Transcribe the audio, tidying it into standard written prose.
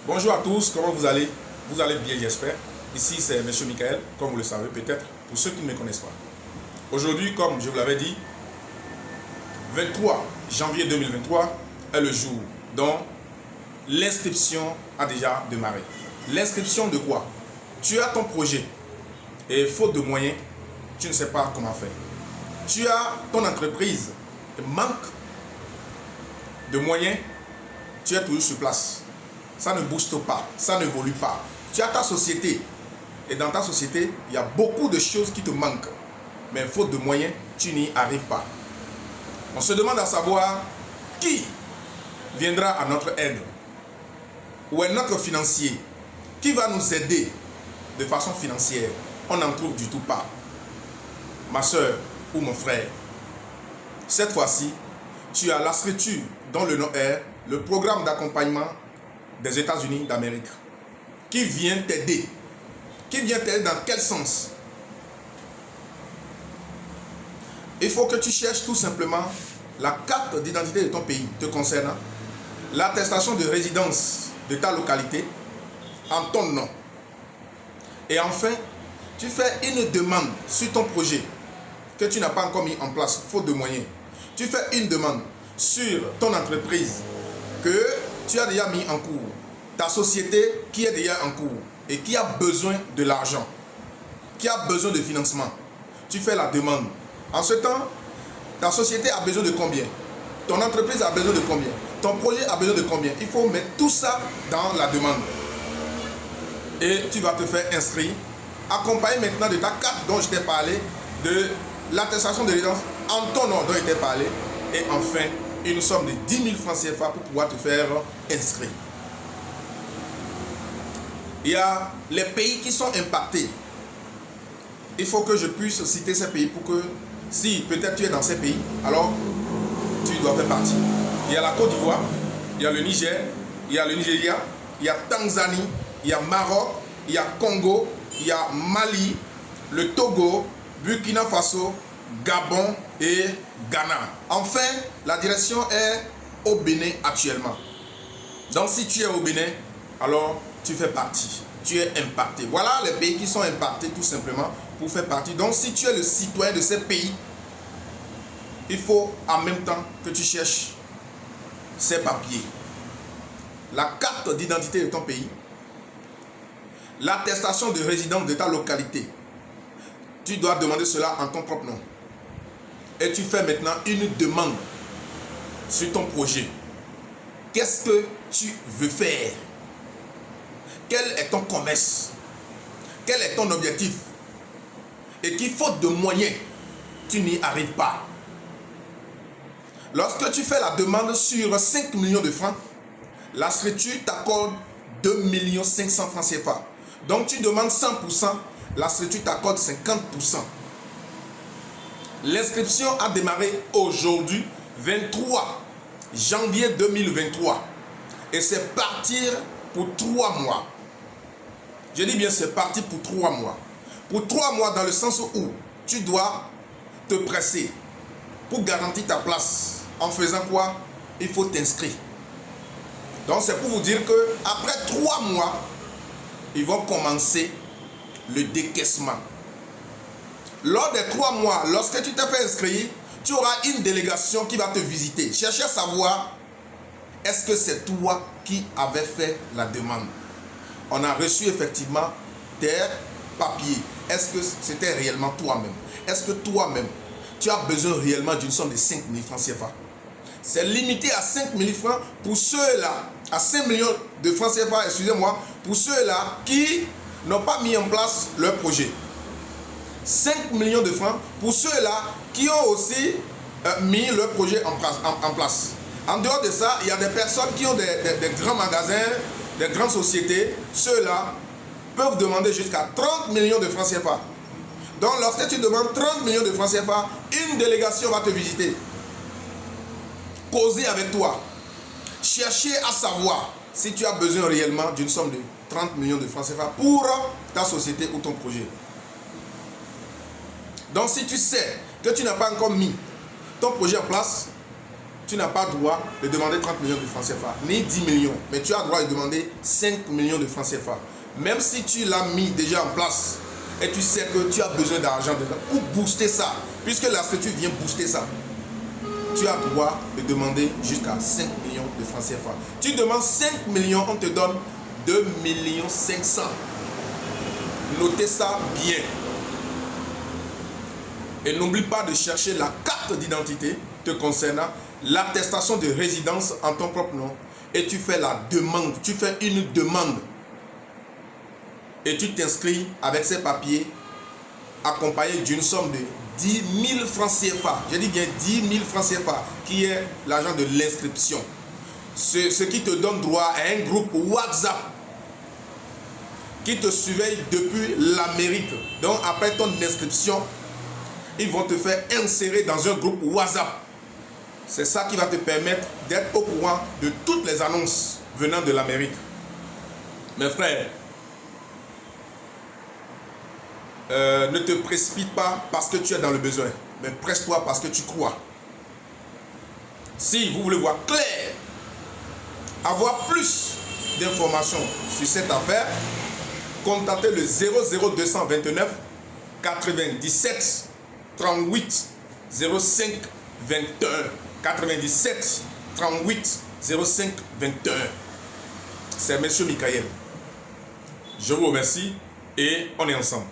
Bonjour à tous, comment vous allez? Vous allez bien, j'espère. Ici, c'est M. Michael, comme vous le savez peut-être, pour ceux qui ne me connaissent pas. Aujourd'hui, comme je vous l'avais dit, 23 janvier 2023 est le jour dont l'inscription a déjà démarré. L'inscription de quoi? Tu as ton projet et faute de moyens, tu ne sais pas comment faire. Tu as ton entreprise et manque de moyens, tu es toujours sur place. Ça ne booste pas, ça n'évolue pas. Tu as ta société et dans ta société, il y a beaucoup de choses qui te manquent. Mais faute de moyens, tu n'y arrives pas. On se demande à savoir qui viendra à notre aide. Où est notre financier? Qui va nous aider de façon financière? On n'en trouve du tout pas. Ma soeur ou mon frère, cette fois-ci, tu as la structure dont le nom est le programme d'accompagnement des États-Unis d'Amérique qui vient t'aider. Qui vient t'aider dans quel sens? Il faut que tu cherches tout simplement la carte d'identité de ton pays te concernant, l'attestation de résidence de ta localité en ton nom. Et enfin, tu fais une demande sur ton projet que tu n'as pas encore mis en place, faute de moyens. Tu fais une demande sur ton entreprise que tu as déjà mis en cours, ta société qui est déjà en cours et qui a besoin de l'argent, qui a besoin de financement. Tu fais la demande. En ce temps, ta société a besoin de combien? Ton entreprise a besoin de combien? Ton projet a besoin de combien? Il faut mettre tout ça dans la demande. Et tu vas te faire inscrire, accompagné maintenant de ta carte dont je t'ai parlé, de l'attestation de résidence en ton nom dont je t'ai parlé, et enfin, une somme de 10 000 francs CFA pour pouvoir te faire inscrire. Il y a les pays qui sont impactés. Il faut que je puisse citer ces pays pour que, si peut-être tu es dans ces pays, alors tu dois faire partie. Il y a la Côte d'Ivoire, il y a le Niger, il y a le Nigeria, il y a Tanzanie, il y a Maroc, il y a Congo, il y a Mali, le Togo, Burkina Faso, Gabon et Ghana. Enfin, la direction est au Bénin actuellement. Donc si tu es au Bénin, alors tu fais partie. Tu es impacté. Voilà les pays qui sont impactés tout simplement pour faire partie. Donc si tu es le citoyen de ces pays, il faut en même temps que tu cherches ces papiers. La carte d'identité de ton pays, l'attestation de résidence de ta localité. Tu dois demander cela en ton propre nom. Et tu fais maintenant une demande sur ton projet. Qu'est-ce que tu veux faire? Quel est ton commerce? Quel est ton objectif? Et qui, faute de moyens, tu n'y arrives pas. Lorsque tu fais la demande sur 5 millions de francs, la structure t'accorde 2 500 000 francs CFA. Donc tu demandes 100%, la structure t'accorde 50%. L'inscription a démarré aujourd'hui, 23 janvier 2023. Et c'est partir pour 3 mois. Je dis bien c'est parti pour 3 mois. Pour 3 mois dans le sens où tu dois te presser pour garantir ta place. En faisant quoi? Il faut t'inscrire. Donc c'est pour vous dire que après 3 mois, ils vont commencer le décaissement. Lors des 3 mois, lorsque tu t'es fait inscrire, tu auras une délégation qui va te visiter. Chercher à savoir, est-ce que c'est toi qui avais fait la demande? On a reçu effectivement tes papiers. Est-ce que c'était réellement toi-même? Est-ce que toi-même, tu as besoin réellement d'une somme de 5 000 francs CFA? C'est limité à 5 000 francs pour ceux-là, à 5 millions de francs CFA, excusez-moi, pour ceux-là qui n'ont pas mis en place leur projet. 5 millions de francs pour ceux-là qui ont aussi mis leur projet en place. En dehors de ça, il y a des personnes qui ont des grands magasins, des grandes sociétés. Ceux-là peuvent demander jusqu'à 30 millions de francs CFA. Donc lorsque tu demandes 30 millions de francs CFA, une délégation va te visiter. Causer avec toi. Chercher à savoir si tu as besoin réellement d'une somme de 30 millions de francs CFA pour ta société ou ton projet. Donc si tu sais que tu n'as pas encore mis ton projet en place, tu n'as pas droit de demander 30 millions de francs CFA, ni 10 millions, mais tu as droit de demander 5 millions de francs CFA. Même si tu l'as mis déjà en place et tu sais que tu as besoin d'argent pour booster ça, puisque la structure vient booster ça, tu as droit de demander jusqu'à 5 millions de francs CFA. Tu demandes 5 millions, on te donne 2 500 000. Notez ça bien. Et n'oublie pas de chercher la carte d'identité te concernant, l'attestation de résidence en ton propre nom, et tu fais la demande, tu fais une demande et tu t'inscris avec ces papiers accompagné d'une somme de 10 000 francs CFA. Je dis bien 10 000 francs CFA qui est l'argent de l'inscription. Ce qui te donne droit à un groupe WhatsApp qui te surveille depuis l'Amérique. Donc après ton inscription, ils vont te faire insérer dans un groupe WhatsApp. C'est ça qui va te permettre d'être au courant de toutes les annonces venant de l'Amérique. Mes frères, ne te précipite pas parce que tu es dans le besoin, mais presse-toi parce que tu crois. Si vous voulez voir clair, avoir plus d'informations sur cette affaire, contactez le 00229 97 38 05 21 97 38 05 21. C'est Monsieur Michael. Je vous remercie et on est ensemble.